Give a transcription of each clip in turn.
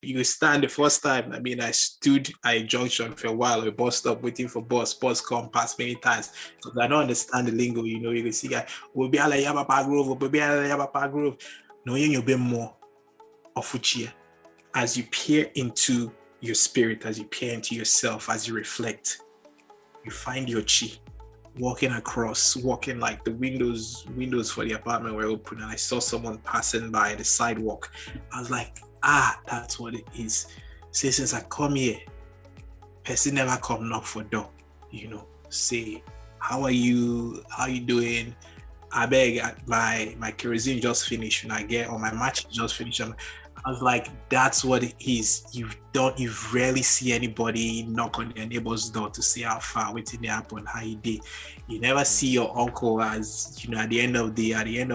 you stand the first time. I mean, I stood at a junction for a while, a bus stop, waiting for bus come past many times. Because I don't understand the lingo, you know, you can see guy, we'll be like Yabapa Grove, we'll be like Yabapa Grove. No, you'll be more of Fuchia. As you peer into your spirit, as you peer into yourself, as you reflect, you find your chi. Walking like the windows for the apartment were open, and I saw someone passing by the sidewalk. I was like, that's what it is. Say, since I come here, person never come knock for door, you know, say, how are you doing? I beg, my kerosene just finished, and I get, or my match just finished. I was like, that's what it is. You rarely see anybody knock on their neighbor's door to see how far waiting they happen, how he did. You never see your uncle, as you know, at the end of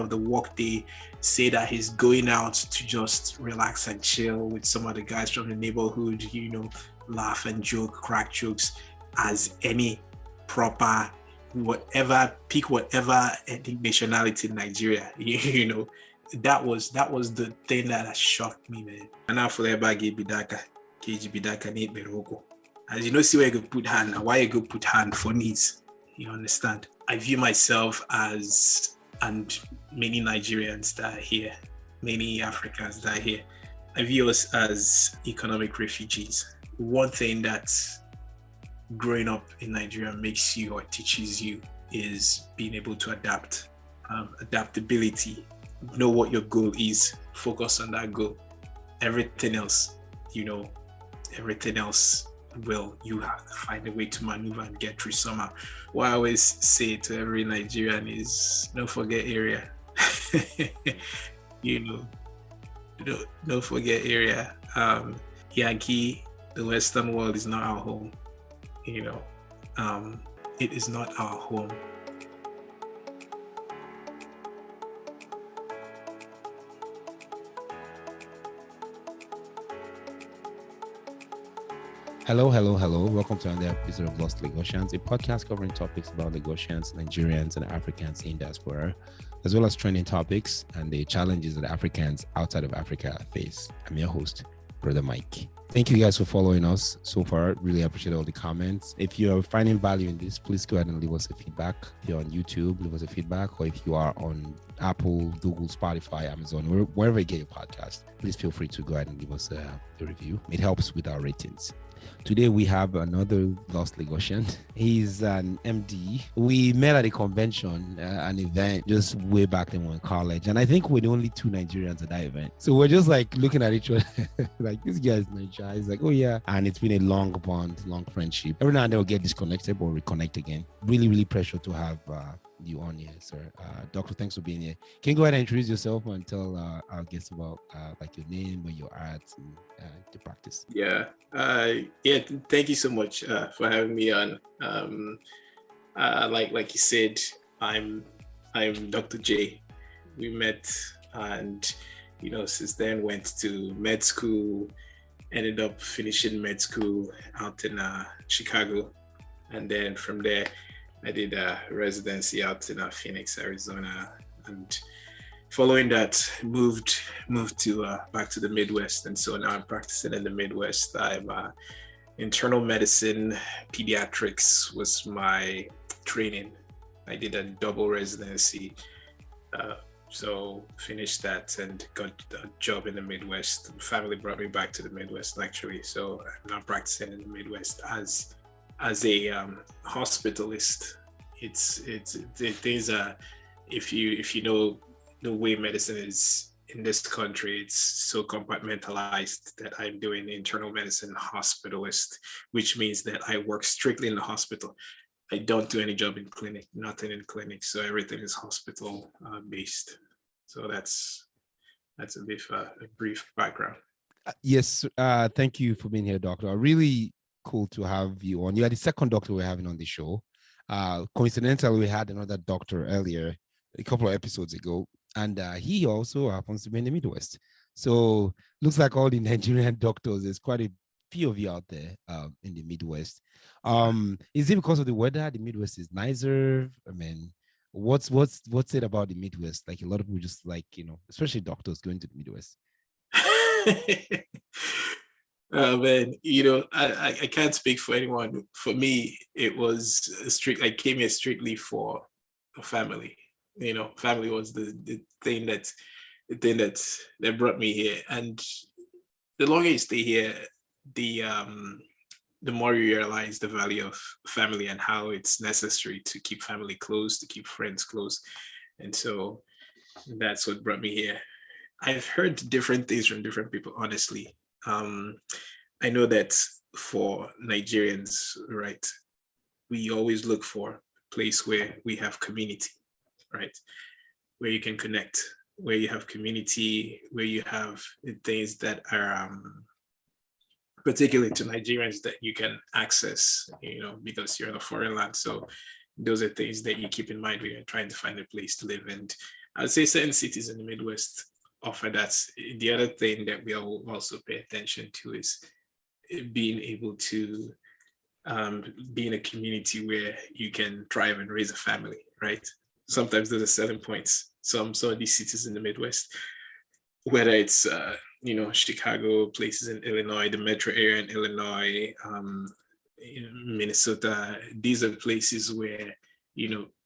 the work day, say that he's going out to just relax and chill with some of the guys from the neighborhood, you know, laugh and joke, crack jokes, as any proper pick whatever ethnic nationality in Nigeria, you know. That was the thing that shocked me, man. And now for the bagi bidaka, KG bidaka need beroko. As you know, see where you go put hand, why you go put hand for knees. You understand? I view myself as, and many Nigerians that are here, many Africans that are here, I view us as economic refugees. One thing that growing up in Nigeria makes you or teaches you is being able to adapt, adaptability. Know what your goal is, focus on that goal. Everything else, you have to find a way to maneuver and get through somehow. What I always say to every Nigerian is, don't forget area. You know, don't forget area. Yankee, the Western world is not our home. You know, it is not our home. Hello. Welcome to another episode of Lost Lagosians, a podcast covering topics about Lagosians, Nigerians, and Africans in diaspora, as well as trending topics and the challenges that Africans outside of Africa face. I'm your host, Brodda Mike. Thank you guys for following us so far. Really appreciate all the comments. If you're finding value in this, please go ahead and leave us a feedback. If you're on YouTube, leave us a feedback. Or if you are on Apple, Google, Spotify, Amazon, wherever you get your podcast, please feel free to go ahead and give us a review. It helps with our ratings. Today we have another Lost Lagosian. He's an MD. We met at a convention, an event just way back then in college. And I think we're the only two Nigerians at that event. So we're just like looking at each other like, this guy is Nigeria. He's like, oh yeah. And it's been a long bond, long friendship. Every now and then we'll get disconnected but reconnect again. Really, really pressure to have you on here, sir. Doctor, thanks for being here. Can you go ahead and introduce yourself and tell our guests about like your name, where you're at, and the practice? Thank you so much for having me on. Like you said, I'm Dr. J. We met, and you know, since then went to med school, ended up finishing med school out in Chicago, and then from there I did a residency out in Phoenix, Arizona, and following that, moved to back to the Midwest, and so now I'm practicing in the Midwest. I'm internal medicine, pediatrics was my training. I did a double residency, so finished that and got a job in the Midwest. Family brought me back to the Midwest actually, so I'm now practicing in the Midwest as a hospitalist. Things are, if you know the way medicine is in this country, it's so compartmentalized that I'm doing internal medicine hospitalist, which means that I work strictly in the hospital. I don't do any job in clinic, nothing in clinic, so everything is hospital based. So that's a brief background. Yes, thank you for being here, Doctor. Really cool to have you on. You are the second doctor we're having on the show. Coincidentally, we had another doctor earlier, a couple of episodes ago, and he also happens to be in the Midwest. So looks like all the Nigerian doctors, there's quite a few of you out there in the Midwest. Is it because of the weather? The Midwest is nicer. I mean, what's it about the Midwest? Like a lot of people just like, you know, especially doctors going to the Midwest. Man, I can't speak for anyone. For me, it was strict. I came here strictly for a family. Family was the thing that brought me here. And the longer you stay here, the um the more you realize the value of family and how it's necessary to keep family close, to keep friends close. And so that's what brought me here. I've heard different things from different people, honestly. Um, I know that for Nigerians, right, we always look for a place where we have community, right, where you can connect, where you have community, where you have things that are particularly to Nigerians that you can access, because you're in a foreign land. So those are things that you keep in mind when you're trying to find a place to live. And I'd say certain cities in the Midwest offer that. The other thing that we all also pay attention to is being able to be in a community where you can thrive and raise a family, right? Sometimes those are selling points. Some of these cities in the Midwest, whether it's Chicago, places in Illinois, the metro area in Illinois, Minnesota, these are places where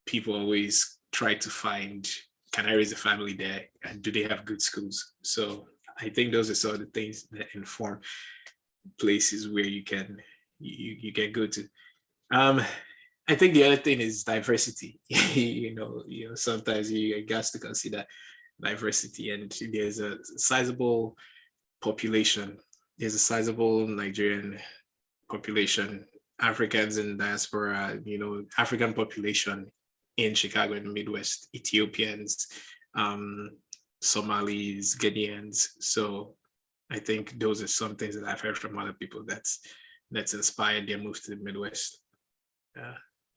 people always try to find, can I raise a family there, and do they have good schools? So I think those are some of the things that inform places where you can go to. I think the other thing is diversity. Sometimes you got to consider diversity, and there's a sizable population. There's a sizable Nigerian population, Africans in diaspora, African population in Chicago in the Midwest, Ethiopians, Somalis, Ghanaians. So I think those are some things that I've heard from other people that's inspired their move to the Midwest.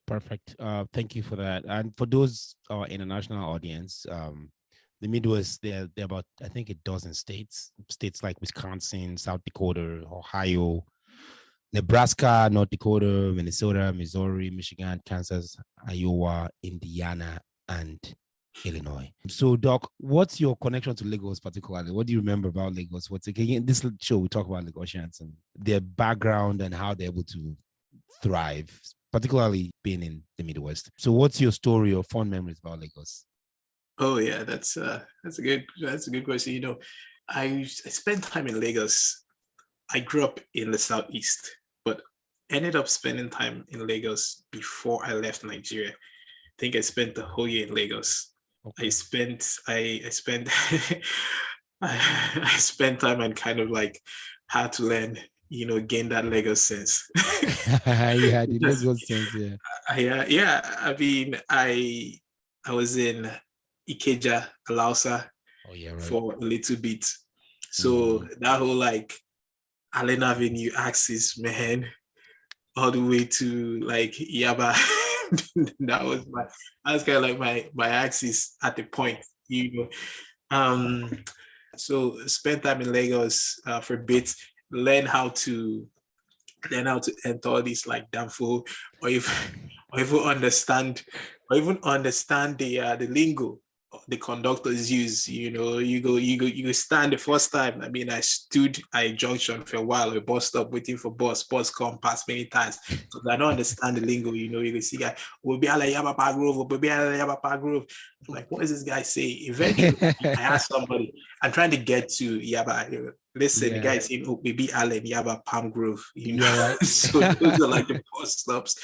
Perfect. Thank you for that. And for those international audience, the Midwest, they're about, I think, a dozen states like Wisconsin, South Dakota, Ohio, Nebraska, North Dakota, Minnesota, Missouri, Michigan, Kansas, Iowa, Indiana, and Illinois. So, Doc, what's your connection to Lagos particularly? What do you remember about Lagos? In this show, we talk about Lagosians and their background and how they're able to thrive, particularly being in the Midwest. So what's your story or fond memories about Lagos? Oh yeah, that's a good question. I spent time in Lagos. I grew up in the southeast, but ended up spending time in Lagos before I left Nigeria. I think I spent the whole year in Lagos. Okay. I spent I spent time and kind of like had to learn, gain that Lagos sense. Yeah, the Lagos sense, yeah. I mean, I was in Ikeja, Alausa, right, for a little bit. So that whole like Allen Avenue axis, man, all the way to like Yaba. that was kind of like my axis at the point, So spend time in Lagos for a bit, learn how to enter all these like Danfo, or even understand the lingo the conductors use. You go stand the first time. I mean, I stood at a junction for a while, a bus stop, waiting for bus come past many times because I don't understand the lingo. You see guy will be like Yabapa Grove, will be like Yabapa Grove. I'm like, what does this guy say? Eventually I asked somebody, I'm trying to get to Yaba. Listen, the guy is saying, oh, maybe Allen Yaba Palm Grove, Right. So those are like the bus stops.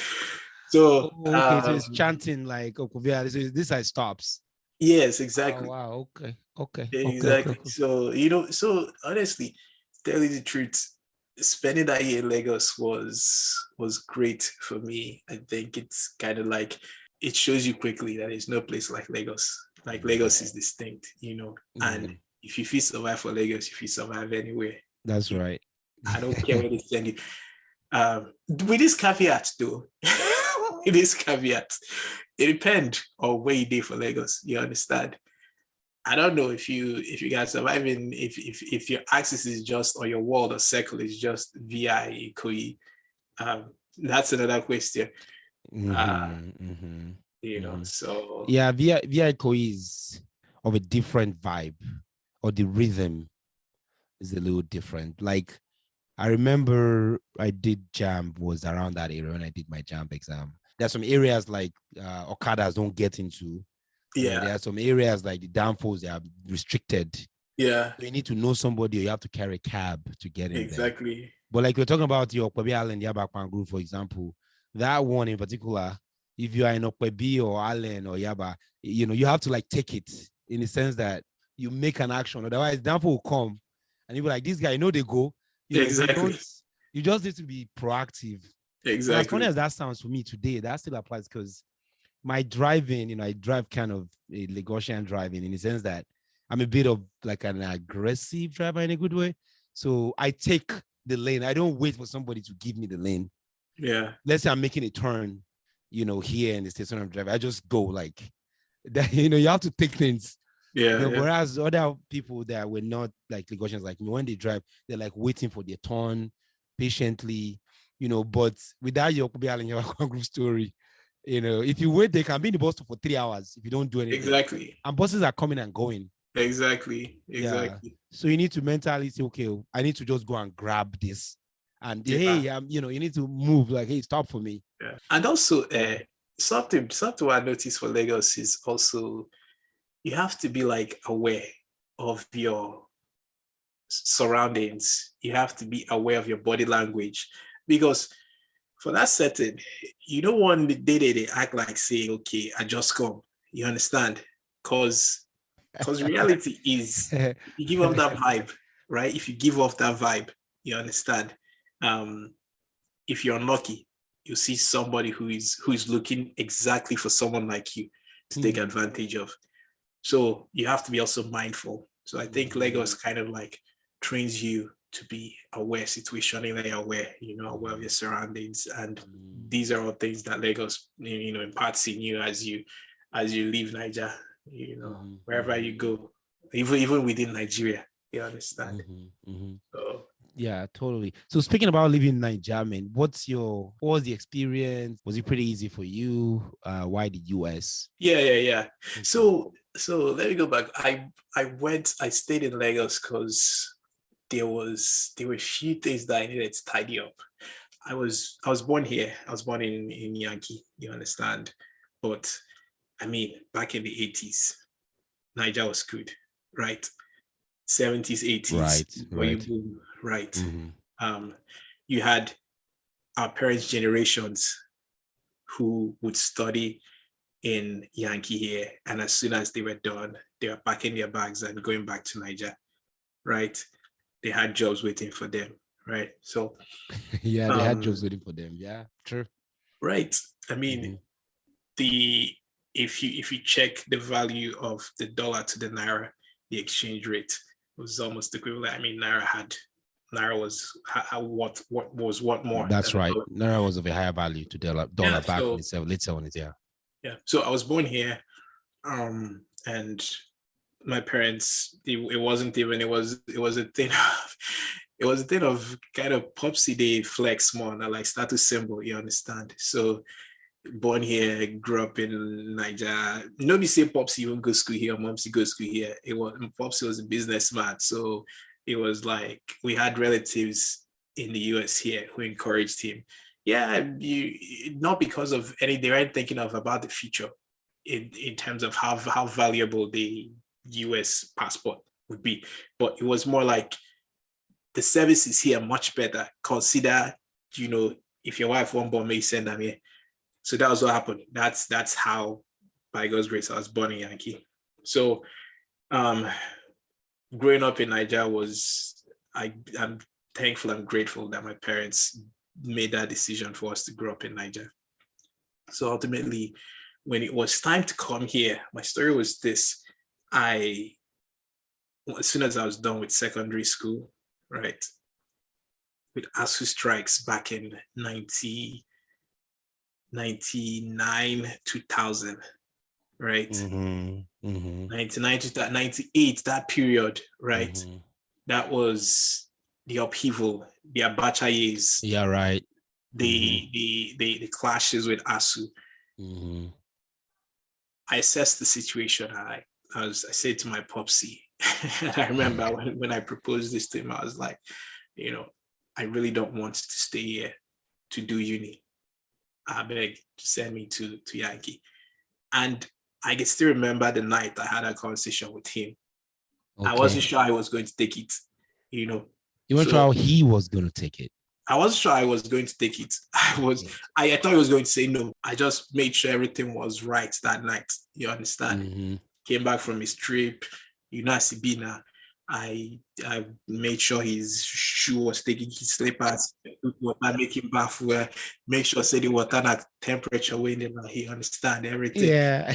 So so it's chanting like this side stops. Yes, exactly. Oh, wow. Okay. Exactly. Okay. So honestly, tell you the truth, spending that year in Lagos was great for me. I think it's kind of like it shows you quickly that there's no place like Lagos. Like Lagos is distinct, and if you feel survive for Lagos, if you survive anywhere. That's right. I don't care where they send you. With this caveat though, it depends on where you did for Lagos. You understand? I don't know if you guys survive in if your axis is just, or your world or circle is just VI Koi. That's another question. So yeah, VI Koi is of a different vibe, or the rhythm is a little different. Like I remember I did JAM was around that area when I did my JAM exam. There's some areas like Okadas don't get into. And then there Yeah. are some areas like the downfalls, they are restricted. Yeah. So you need to know somebody or you have to carry a cab to get in there. Exactly. But like we're talking about your Okwebi Island, Yaba group, for example, that one in particular, if you are in Okwebi or Island or Yaba, you have to like take it in the sense that you make an action. Otherwise, downfall will come and you'll be like, this guy, they go. If you Exactly. don't, you just need to be proactive. Exactly. And as funny as that sounds for me today, that still applies because my driving, I drive kind of a Lagosian driving in the sense that I'm a bit of like an aggressive driver in a good way. So I take the lane. I don't wait for somebody to give me the lane. Yeah. Let's say I'm making a turn, here in the station of driver. I just go like that. You have to take things. Yeah. Whereas other people that were not like Lagosians like me, when they drive, they're like waiting for their turn patiently, but without your group story, if you wait, they can be in the bus stop for 3 hours if you don't do anything. Exactly. And buses are coming and going. Exactly. Yeah. So you need to mentally say, okay, I need to just go and grab this. And hey, you need to move, like, hey, stop for me. Yeah. And also, something I noticed for Lagos is also you have to be like aware of your surroundings. You have to be aware of your body language, because for that setting, you don't want the day they act like say, okay, I just come. You understand? Because reality is you give off that vibe, right? If you give off that vibe, you understand. If you're unlucky, you see somebody who is looking exactly for someone like you to take advantage of. So you have to be also mindful. So I think Lagos kind of like trains you to be aware, situationally aware, aware of your surroundings. And these are all things that Lagos, imparts in you as you leave Naija, wherever you go, even within Nigeria, you understand. So, yeah, totally. So speaking about living in Naija, man, what was the experience? Was it pretty easy for you? Why the US? Yeah. So let me go back. I stayed in Lagos because there were a few things that I needed to tidy up. I was born here. I was born in Yankee, you understand. But I mean, back in the 80s, Naija was good, right? 70s, 80s, right. You had our parents' generations who would study in Yankee here, and as soon as they were done, they were packing their bags and going back to Naija, right? They had jobs waiting for them, right? So yeah, they had jobs waiting for them. Yeah, true. Right. I mean, if you check the value of the dollar to the naira, the exchange rate was almost equivalent. I mean, naira was what more? That's right. Naira was of a higher value to dollar back in the late 70s. Yeah. Yeah. So I was born here, and my parents, it was a thing of it was a thing of kind of popsy day flex more, like status symbol, you understand? So born here, grew up in Naija. Nobody say popsy even go school here, momsy go school here. Popsy was a businessman. So it was like we had relatives in the US here who encouraged him. Yeah, not because of they weren't thinking about the future in terms of how valuable the US passport would be, but it was more like the services here are much better. Consider, if your wife won't born me, send them here. So that was what happened. That's how, by God's grace, I was born in Yankee. So growing up in Naija I'm thankful, I'm grateful that my parents made that decision for us to grow up in Naija. So ultimately, when it was time to come here, my story was this. As soon as I was done with secondary school, right, with ASU strikes back in 1999, 2000, right? 99 to 98, that period, right? That was the upheaval, the Abacha years. Yeah, right. The clashes with ASU. I assessed the situation. I said to my popsy, and I remember when I proposed this to him, I was like, I really don't want to stay here to do uni. I beg, send me to Yankee. And I can still remember the night I had a conversation with him. Okay. I wasn't sure I was going to take it, you know. You weren't sure how he was going to take it. I wasn't sure I was going to take it. I thought he was going to say no. I just made sure everything was right that night. You understand? Mm-hmm. Came back from his trip, Sibina. I made sure his shoe was taking his slippers, water, make him bath well, make sure say the water at temperature when he understand everything. Yeah.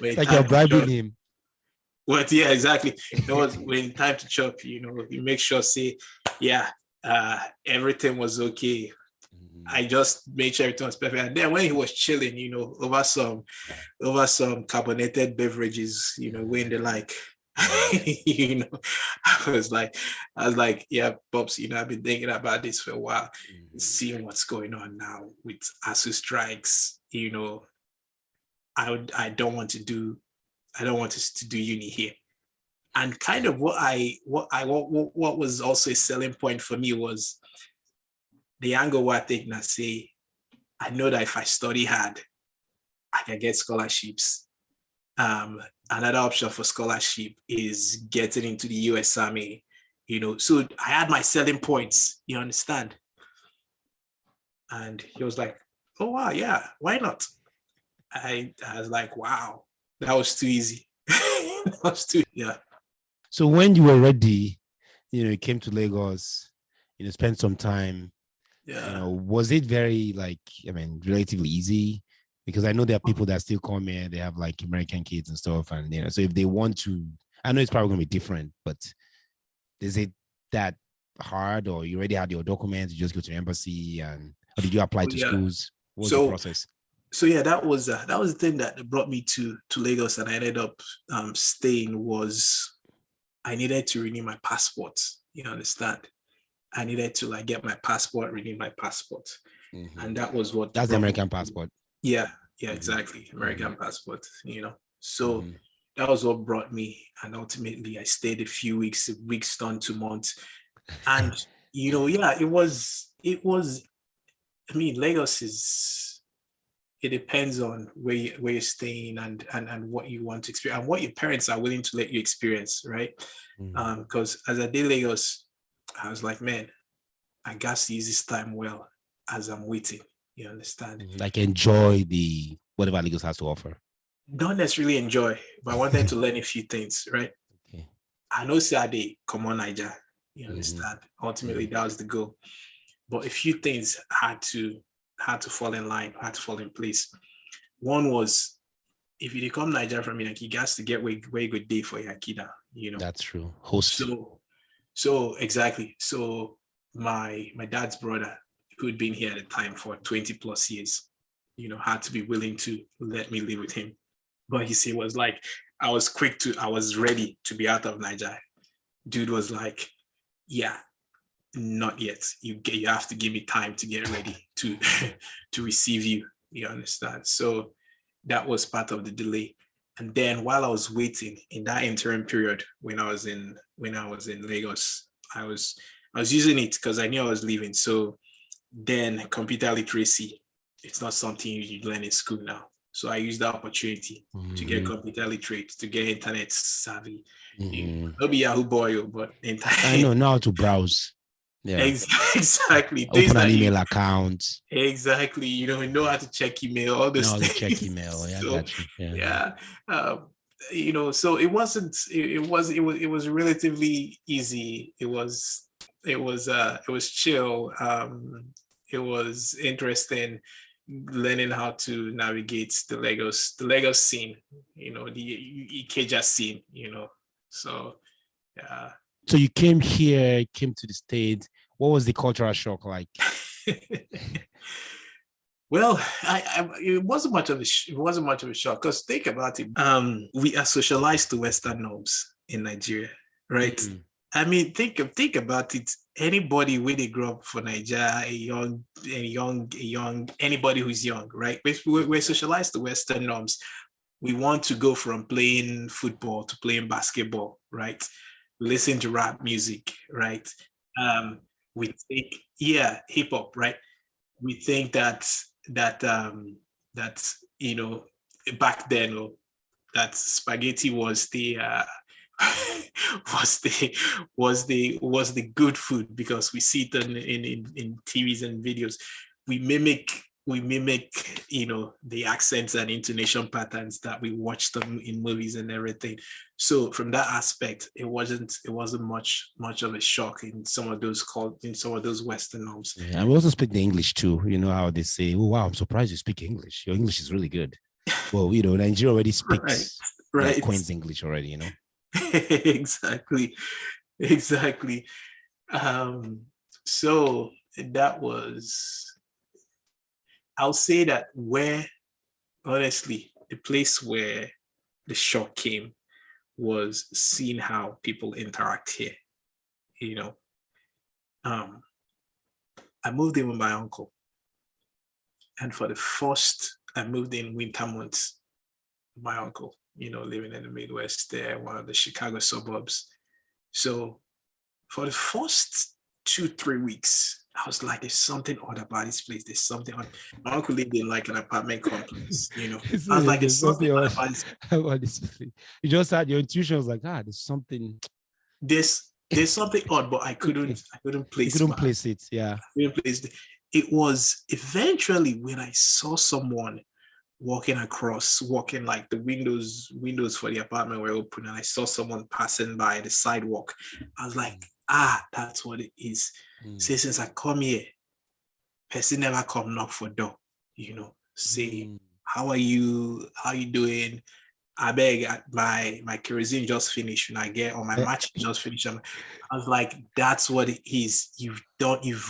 It's like you're bribing him. Well, yeah, exactly. That was when time to chop, you make sure say, yeah, everything was okay. Mm-hmm. I just made sure everything was perfect. And then when he was chilling, over some carbonated beverages, when they like, I was like, yeah, Pops, I've been thinking about this for a while, seeing what's going on now with ASU strikes. I don't want us to do uni here. And kind of what was also a selling point for me was the angle where I think now say, I know that if I study hard, I can get scholarships. Another option for scholarship is getting into the US Army, So I had my selling points, you understand? And he was like, oh, wow, yeah, why not? I was like, wow, that was too easy. Yeah. So when you were ready, you came to Lagos, spent some time, was it very relatively easy? Because I know there are people that still come here, they have like American kids and stuff. And, so if they want to, I know it's probably going to be different, but is it that hard, or you already had your documents, you just go to the embassy, or did you apply to schools? What was the process? So yeah, that was the thing that brought me to Lagos, and I ended up staying. Was I needed to renew my passport. You understand? I needed to get my passport, renew my passport, and that was what. That's the American passport. Yeah, exactly, American passport. So that was what brought me, and ultimately I stayed a few weeks turned to months, and it was. I mean, Lagos is. It depends on where you're staying and what you want to experience and what your parents are willing to let you experience, right? Because as I did Lagos, I was like, man, I got to use this time well as I'm waiting. You understand? Like enjoy the whatever Lagos has to offer. Not necessarily enjoy, but I wanted to learn a few things, right? Okay. I know Saturday, come on, Naija. You understand? Ultimately, that was the goal. But a few things had to fall in line, had to fall in place. One was, if you come Naija from Yankee, you got to get way good day for Yankee now. That's true. Host. So exactly. So my dad's brother, who'd been here at the time for 20 plus years, had to be willing to let me live with him. But he was like, I was ready to be out of Naija. Dude was like, yeah, not yet. You have to give me time to get ready to receive you. You understand? So that was part of the delay. And then while I was waiting in that interim period, when I was in Lagos, I was using it because I knew I was leaving. So then computer literacy, it's not something you learn in school now. So I used that opportunity to get computer literate, to get internet savvy. Not be Yahoo boy, but internet. I know how to browse. Yeah, exactly. Open an email account. Exactly. Know how to check email. All those things. Check email. Yeah, so, yeah. So it wasn't. It was relatively easy. It was chill. It was interesting learning how to navigate the Lagos scene. The Ikeja scene. So yeah. So you came to the States. What was the cultural shock like? Well, it wasn't much of a shock, because think about it. We are socialized to Western norms in Nigeria, right? I mean, think about it. Anybody when they grow up for Nigeria, a young, anybody who's young, right? We're socialized to Western norms. We want to go from playing football to playing basketball, right? Listen to rap music, right? we think, yeah, hip hop, right? We think that back then, that spaghetti was the was the good food because we see it in TVs and videos. We mimic the accents and intonation patterns that we watch them in movies and everything. So from that aspect, it wasn't much of a shock in some of those Western norms. Yeah, and we also speak the English too. You know how they say, "Oh wow, I'm surprised you speak English. Your English is really good." Well, Nigeria already Right, speaks like right. Queen's English already. Exactly. So that was, I'll say that honestly, the place where the shock came was seeing how people interact here. You know, um, I moved in with my uncle, and for the first, I moved in winter months with my uncle. Living in the Midwest, there, one of the Chicago suburbs. So for the first 2-3 weeks, I was like, there's something odd about this place. There's something odd. My uncle lived in like an apartment complex. I was like, there's something odd about this. About this place. You just had your intuition was like, there's something. There's something odd, but I couldn't place. You couldn't place it. Yeah. I couldn't place it. It was eventually when I saw someone walking like the windows for the apartment were open, and I saw someone passing by the sidewalk. I was like, that's what it is. Say, since I come here, person never come knock for door, say, how are you doing? I beg, my kerosene just finished and I get, or my match just finished. I was like, that's what it is. You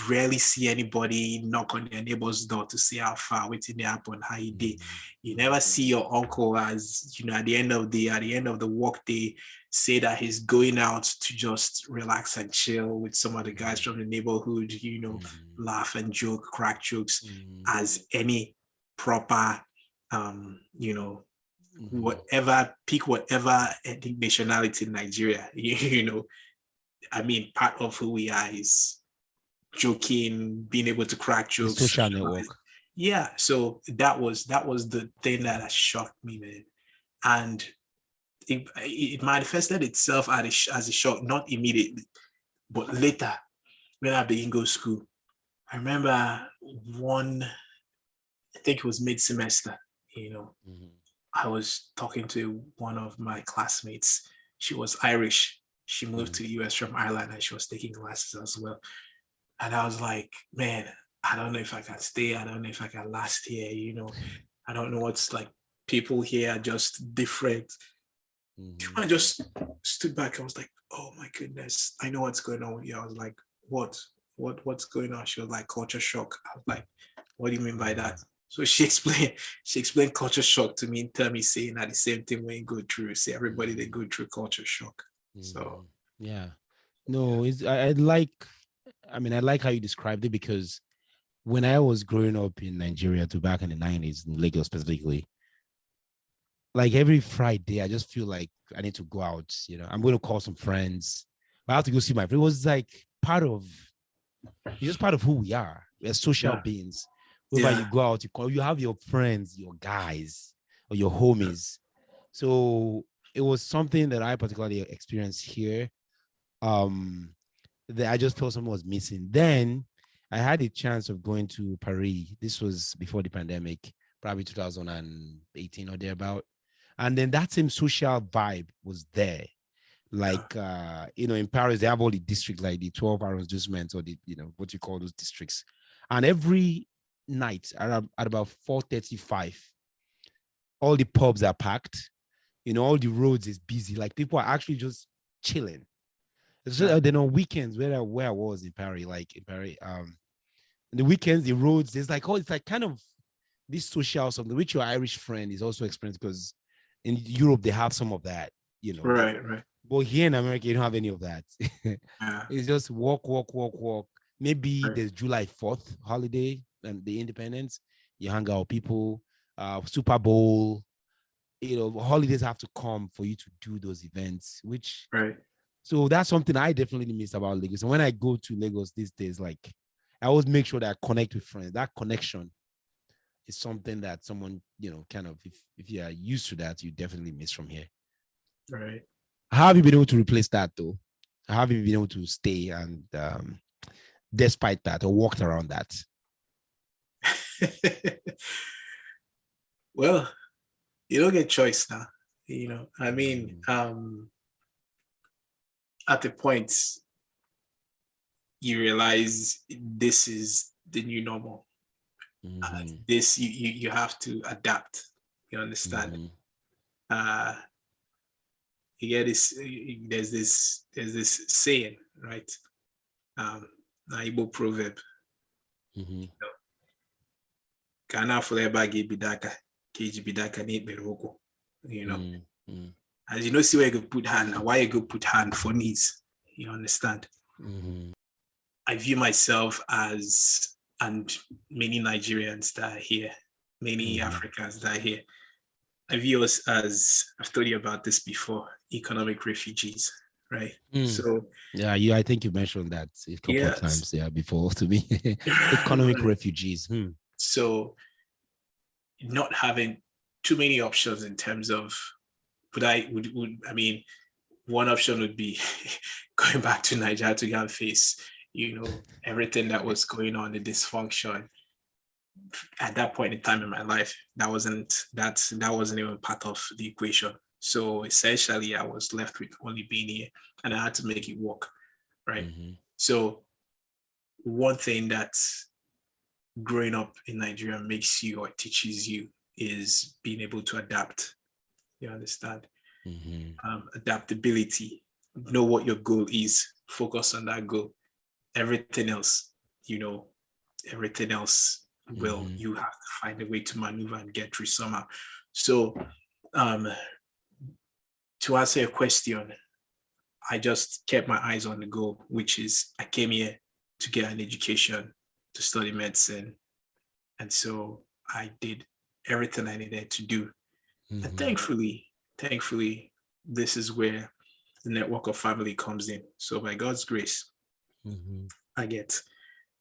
rarely see anybody knock on their neighbor's door to see how far waiting they happen, how you did. You never see your uncle as, at the end of the work day, say that he's going out to just relax and chill with some of the guys from the neighborhood, laugh and joke, crack jokes, as any proper, pick whatever ethnic nationality in Nigeria, I mean, part of who we are is joking, being able to crack jokes. Social network. Yeah. So that was the thing that shocked me, man. And it manifested itself as a shock, not immediately, but later when I began to go to school. I remember I think it was mid-semester, I was talking to one of my classmates. She was Irish. She moved to the US from Ireland, and she was taking classes as well. And I was like, man, I don't know if I can stay. I don't know if I can last here. I don't know what's like. People here are just different. I just stood back. I was like, oh my goodness, I know what's going on with you. I was like, what's going on? She was like, culture shock. I was like, what do you mean by that? So she explained culture shock to me, tell me saying that the same thing when you go through, say everybody they go through culture shock. So yeah. No, I like how you described it, because when I was growing up in Nigeria to back in the 90s, in Lagos specifically, like every Friday, I just feel like I need to go out, I'm going to call some friends. I have to go see my friend. It was like it's just part of who we are. We're social beings. Whenever you go out, you have your friends, your guys, or your homies. So it was something that I particularly experienced here. That I just felt something was missing. Then I had a chance of going to Paris. This was before the pandemic, probably 2018 or thereabout. And then that same social vibe was there. Like, in Paris, they have all the districts, like the 12 arrondissements, or the, what you call those districts. And every night at about 4:35, all the pubs are packed. All the roads is busy. Like, people are actually just chilling. It's just, then on weekends where I was in Paris, the weekends, the roads, there's like, it's like kind of this social something, which your Irish friend is also experienced, because in Europe they have some of that, Right. But here in America, you don't have any of that. It's just walk. Maybe there's July 4th holiday and the independence. You hang out with people, Super Bowl, holidays have to come for you to do those events, which So that's something I definitely miss about Lagos. And when I go to Lagos these days, like I always make sure that I connect with friends. That connection is something that someone, kind of, if you are used to that, you definitely miss from here. Right. How have you been able to replace that though? How have you been able to stay and despite that or walked around that? Well, you don't get choice now. I mean, at the point you realize this is the new normal. This you have to adapt. You understand? You get this. There's this saying, right? Igbo proverb. Kana forever give bidaka, keji bidaka n'ekpere ụkwụ. As you know, see where you go put hand, why you go put hand for knees. You understand? I view myself as, and many Nigerians that are here, many Africans that are here, I view us as, I've told you about this before, economic refugees, right? So yeah, I think you mentioned that a couple of times before to me. Economic refugees. So not having too many options in terms of I mean, one option would be going back to Naija to go and face, everything that was going on, the dysfunction. At that point in time in my life, that wasn't even part of the equation. So essentially, I was left with only being here, and I had to make it work, right? So one thing that growing up in Nigeria makes you or teaches you is being able to adapt. You understand? Adaptability. Know what your goal is. Focus on that goal. Everything else, everything else will, you have to find a way to maneuver and get through somehow. So to answer your question, I just kept my eyes on the goal, which is I came here to get an education, to study medicine. And so I did everything I needed to do. And thankfully, this is where the network of family comes in. So by God's grace, I get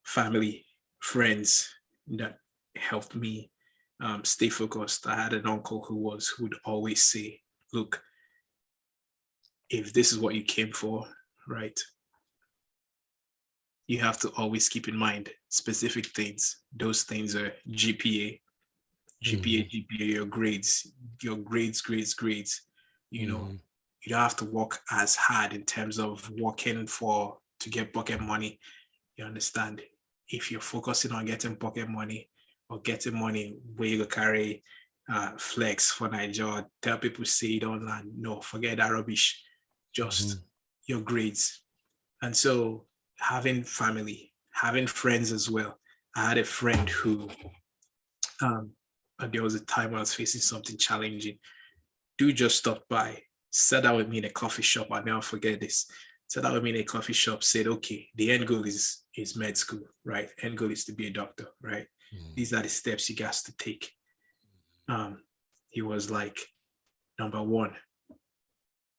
family, friends that helped me stay focused. I had an uncle who would always say, look, if this is what you came for, right, you have to always keep in mind specific things. Those things are GPA, your grades. You don't have to work as hard in terms of working to get pocket money. You understand? If you're focusing on getting pocket money or getting money where you carry flex for Naija, tell people say you don't land. No, forget that rubbish. Just your grades. And so having family, having friends as well. I had a friend who there was a time when I was facing something challenging. Dude just stopped by, sat down with me in a coffee shop. I'll never forget this. Sat down with me in a coffee shop, said, okay, the end goal is med school, right? End goal is to be a doctor, right? These are the steps you guys to take. He was like, number one.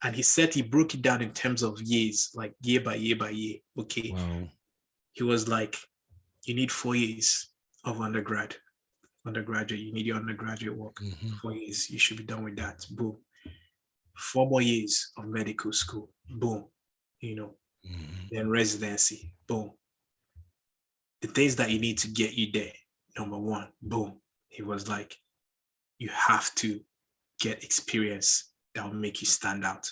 And he said he broke it down in terms of years, like year by year by year. Okay. Wow. He was like, you need 4 years of undergraduate, you need your undergraduate work. 4 years, you should be done with that. Boom. 4 more years of medical school. Boom. Then residency. Boom. The things that you need to get you there. Number one. Boom. He was like, you have to get experience that will make you stand out.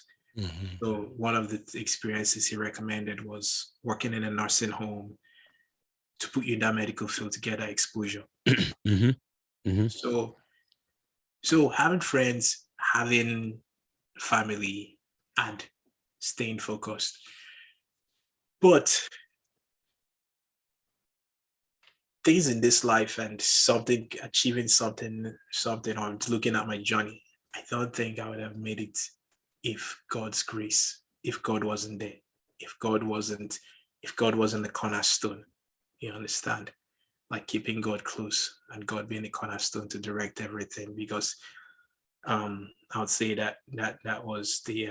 So one of the experiences he recommended was working in a nursing home to put you in that medical field to get that exposure. So having friends, having family, and staying focused. But things in this life and achieving something, or looking at my journey, I don't think I would have made it if God's grace, if God wasn't there, if God wasn't the cornerstone. You understand? Like keeping God close and God being the cornerstone to direct everything. Because I would say that was the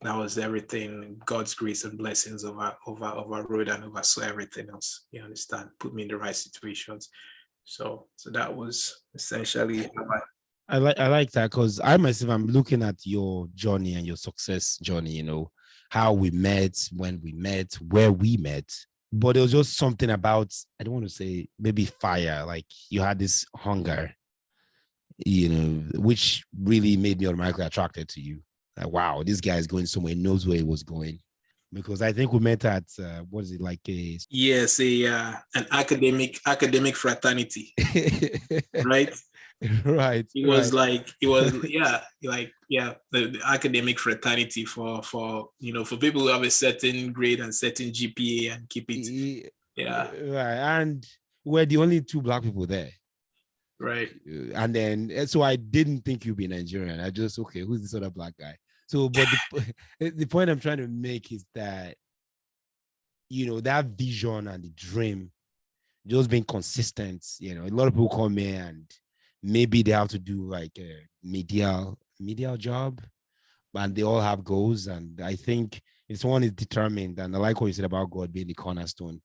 That was everything. God's grace and blessings overrode and oversaw everything else. You understand? Put me in the right situations. So that was essentially I like that, because I myself, I'm looking at your journey and your success journey, how we met, when we met, where we met. But there was just something about, I don't want to say maybe fire, like you had this hunger, which really made me automatically attracted to you. Like, wow, this guy is going somewhere, knows where he was going. Because I think we met at what is it, like a yes, an academic fraternity, right? Right. It was the academic fraternity for for people who have a certain grade and certain GPA and keep it. Yeah. Right. And we're the only two Black people there. Right. And then, so I didn't think you'd be Nigerian. I just, okay, who's this other Black guy? So, but the point I'm trying to make is that, that vision and the dream, just being consistent. A lot of people come here and maybe they have to do like a medial job, and they all have goals. And I think if someone is determined, and I like what you said about God being the cornerstone,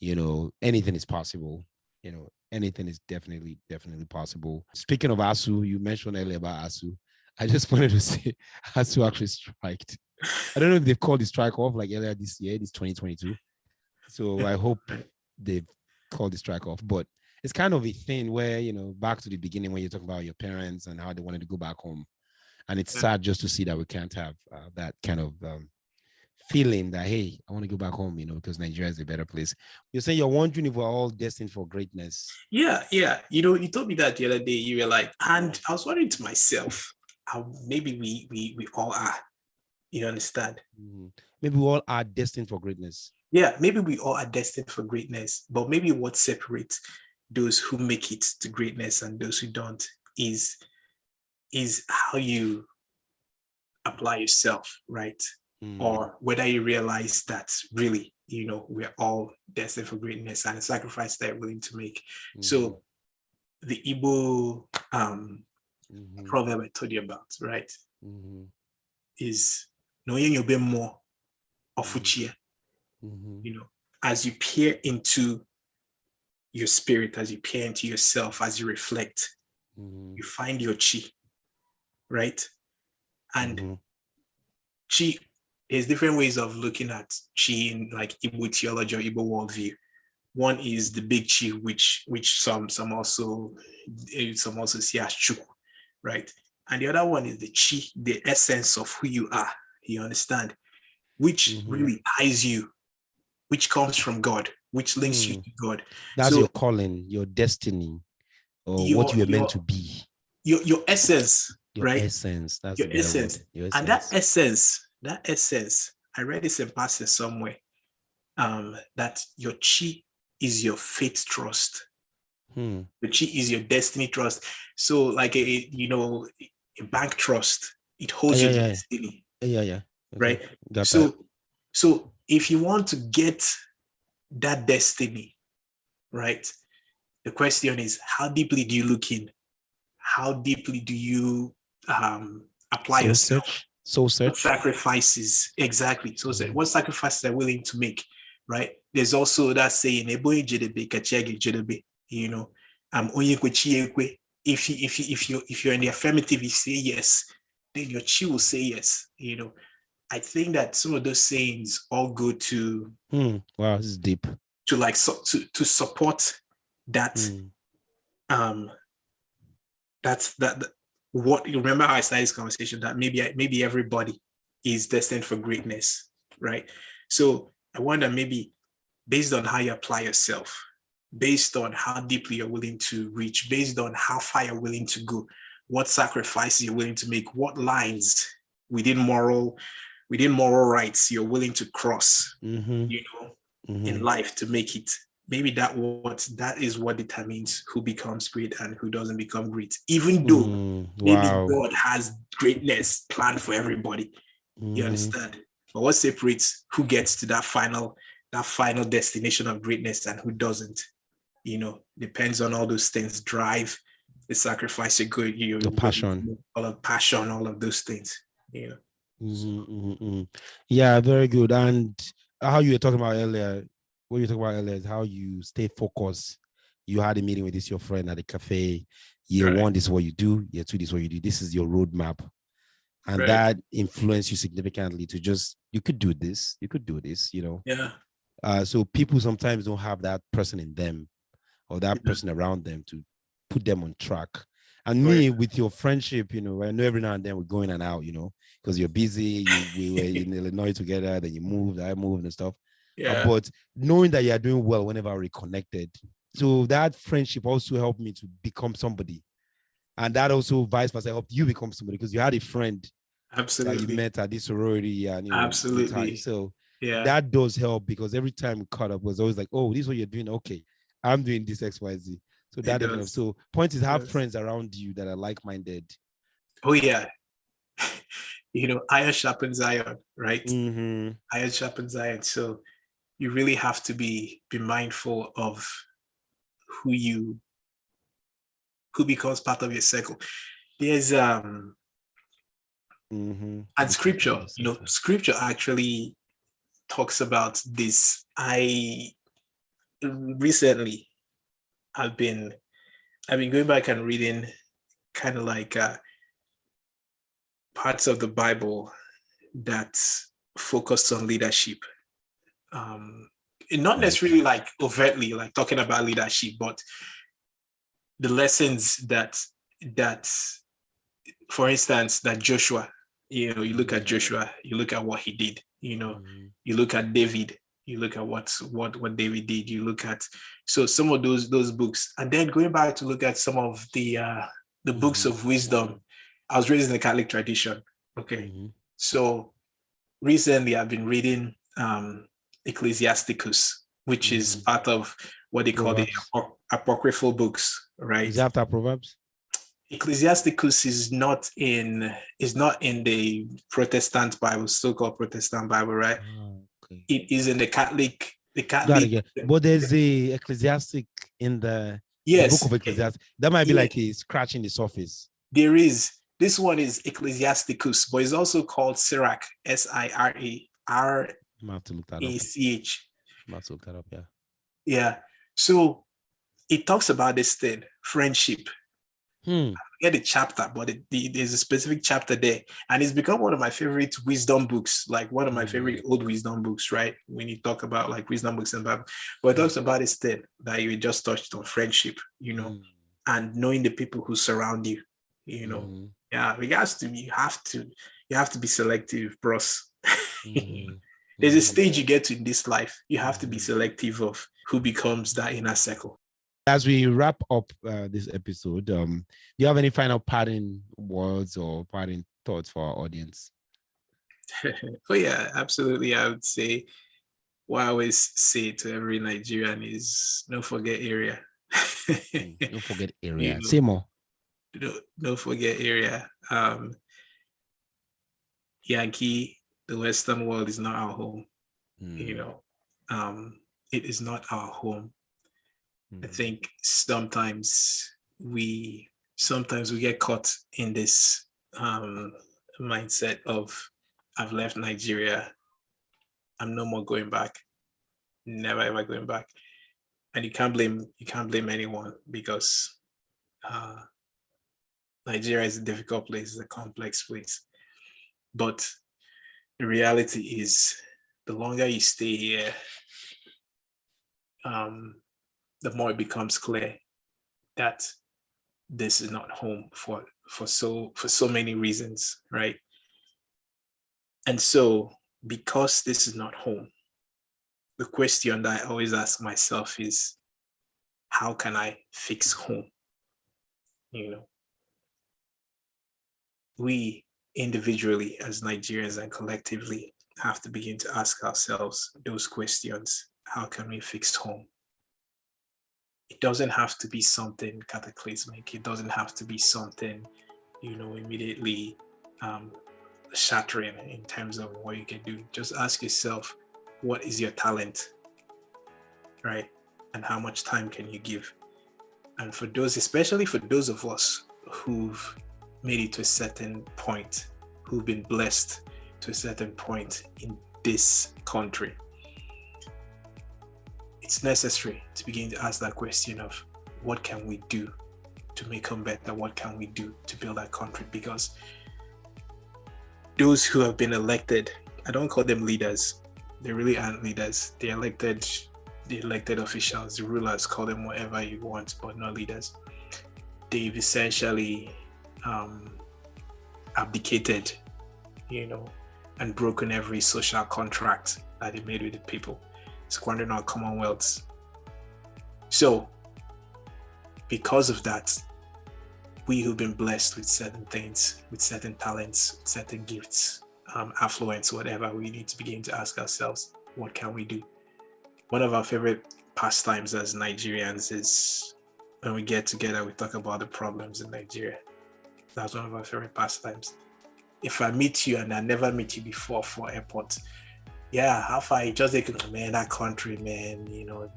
anything is possible. Anything is definitely possible. Speaking of ASU, you mentioned earlier about ASU. I just wanted to say ASU actually striked. I don't know if they've called the strike off like earlier this year, this 2022. So I hope they've called the strike off. But it's kind of a thing where, back to the beginning when you're talking about your parents and how they wanted to go back home. And it's sad just to see that we can't have that kind of feeling that, hey, I want to go back home, because Nigeria is a better place. You're saying you're wondering if we're all destined for greatness. Yeah. You told me that the other day. You were like, and I was wondering to myself, maybe we all are. You understand? Mm-hmm. Maybe we all are destined for greatness. Yeah, maybe we all are destined for greatness, but maybe what separates those who make it to greatness and those who don't is how you apply yourself, right? Or whether you realize that really, we're all destined for greatness and the sacrifice they're willing to make. So the Igbo proverb I told you about, right, is knowing you'll be more of Fuchia. As you peer into your spirit, as you peer into yourself, as you reflect, you find your chi, right? And chi, there's different ways of looking at chi in like Igbo theology or Igbo worldview. One is the big chi, which some also see as chu, right? And the other one is the chi, the essence of who you are. You understand? Which really ties you, which comes from God, which links you to God. That's your calling, your destiny, or what you were meant to be. Your essence, right? Essence. That's your essence. And that essence, I read this in passage somewhere, that your chi is your faith trust. The chi is your destiny trust. So like a bank trust, it holds your destiny. Okay. Right. So if you want to get that destiny, right, the question is, how deeply do you look in? How deeply do you apply yourself? Soul search. What sacrifices, exactly. So what sacrifices are willing to make, right? There's also that saying, if you're in the affirmative, you say yes, then your chi will say yes. I think that some of those sayings all go to wow, this is deep. To like to support that. That's what you remember how I started this conversation, that maybe everybody is destined for greatness, right? So I wonder, maybe based on how you apply yourself, based on how deeply you're willing to reach, based on how far you're willing to go, what sacrifices you're willing to make, what lines within moral rights you're willing to cross, in life to make it. Maybe that is what determines who becomes great and who doesn't become great, even though maybe God has greatness planned for everybody. You understand? But what separates who gets to that final destination of greatness and who doesn't, depends on all those things: drive, the sacrifice, your passion, all of those things. Yeah, very good. And how you were talking about earlier, what you were talking about earlier is how you stay focused. You had a meeting with your friend at the cafe. Year Right, one, this is what you do. Year two, this is what you do. This is your roadmap. And right. that influenced you significantly to just, you could do this. You could do this, Yeah, So people sometimes don't have that person in them or that yeah. person around them to put them on track. And Right. me with your friendship, I know every now and then we're going in and out, because you're busy. We were in Illinois together, then you moved, I moved and stuff. Yeah, But knowing that you're doing well whenever we reconnected, so that friendship also helped me to become somebody. And that also vice versa helped you become somebody because you had a friend that you absolutely. met at this sorority and Absolutely. so Yeah, that does help because every time we caught up was always like, oh, this is what you're doing. Okay, I'm doing this XYZ. So it that definitely helps. does. So point is It have does. friends around you that are like-minded. Oh yeah. Iron sharpens iron, right? Mm-hmm. Iron sharpens iron. So you really have to be mindful of who you who becomes part of your circle. There's Mm-hmm. and Become part of scripture, the circle. scripture actually talks about this. I recently I've been going back and reading kind of like parts of the Bible that focused on leadership. Um, not Right. necessarily like overtly like talking about leadership, but the lessons that for instance, that Joshua, you look at Mm-hmm. Joshua, you look at what he did, Mm-hmm. you look at David, you look at what David did, you look at so some of those books, and then going back to look at some of the books Mm-hmm. of wisdom. I was raised in the Catholic tradition. Okay. Mm-hmm. So recently I've been reading Ecclesiasticus, which is Mm-hmm. part of what they call the Proverbs. apocryphal books, Is right? that after Proverbs? Ecclesiasticus is not in the Protestant Bible, so-called Protestant Bible, right? Oh, okay. It is in the Catholic. The Got it. Catholic. Yeah. But there's a ecclesiastic in the book of Yes, Ecclesiastic. That might be yeah, like a scratching the surface. there is. This one is Ecclesiasticus, but it's also called Sirach. I'm gonna have to look that up. Sirach. I'm gonna have to look that up. Yeah. Yeah. So it talks about this thing, friendship. Hmm. Get the chapter, but there's a specific chapter there, and it's become one of my favorite wisdom books, like one of my Hmm. favorite old wisdom books, right? When you talk about like wisdom books and Bible, but it Hmm. talks about this thing that you just touched on friendship, Hmm. and knowing the people who surround you, you know. Hmm. Yeah, regards to you have to be selective, bros. Hmm. There's a Hmm. stage you get to in this life. You have to be Hmm. selective of who becomes that inner circle. As we wrap up this episode, do you have any final parting words or parting thoughts for our audience? Oh yeah, absolutely. I would say what I always say to every Nigerian is don't forget area. Hmm. Don't forget you area. know, Say more. don't forget area. Yankee, the Western world is not our home. You Hmm. know, it is not our home. I Hmm. think sometimes we get caught in this mindset of I've left Nigeria. I'm no more going back. Never ever going back. And you can't blame anyone because uh, Nigeria is a difficult place, it's a complex place. But the reality is, the longer you stay here, um, the more it becomes clear that this is not home for so many reasons, right? And so, because this is not home, the question that I always ask myself is, how can I fix home? You know, we individually as Nigerians and collectively have to begin to ask ourselves those questions. How can we fix home? It doesn't have to be something cataclysmic. It doesn't have to be something, immediately um, shattering in terms of what you can do. Just ask yourself, what is your talent, right? And how much time can you give? And for those, especially for those of us who've made it to a certain point, who've been blessed to a certain point in this country, it's necessary to begin to ask that question of what can we do to make them better? What can we do to build our country? Because those who have been elected, I don't call them leaders. They really aren't leaders. The elected officials, the rulers, call them whatever you want, but not leaders. They've essentially abdicated, and broken every social contract that they made with the people, squandering our commonwealths. So, because of that, we who've been blessed with certain things, with certain talents, with certain gifts, affluence, whatever, we need to begin to ask ourselves, what can we do? One of our favorite pastimes as Nigerians is when we get together, we talk about the problems in Nigeria. That's one of our favorite pastimes. If I meet you and I never meet you before for airport, how far you just like, man, that country, man,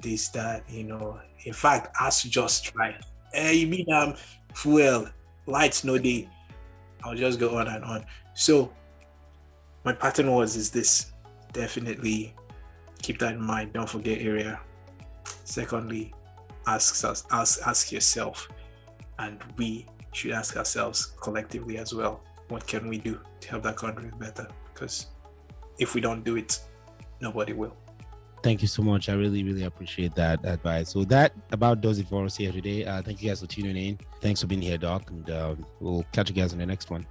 this, that, in fact, ask to just try. Hey, you mean fuel, lights, no day. I'll just go on and on. So my pattern is this: definitely keep that in mind. Don't forget area. Secondly, ask yourself, and we should ask ourselves collectively as well, what can we do to help that country better? Because if we don't do it, nobody will. Thank you so much. I really, really appreciate that advice. So that about does it for us here today. Thank you guys for tuning in. Thanks for being here, Doc. And we'll catch you guys in the next one.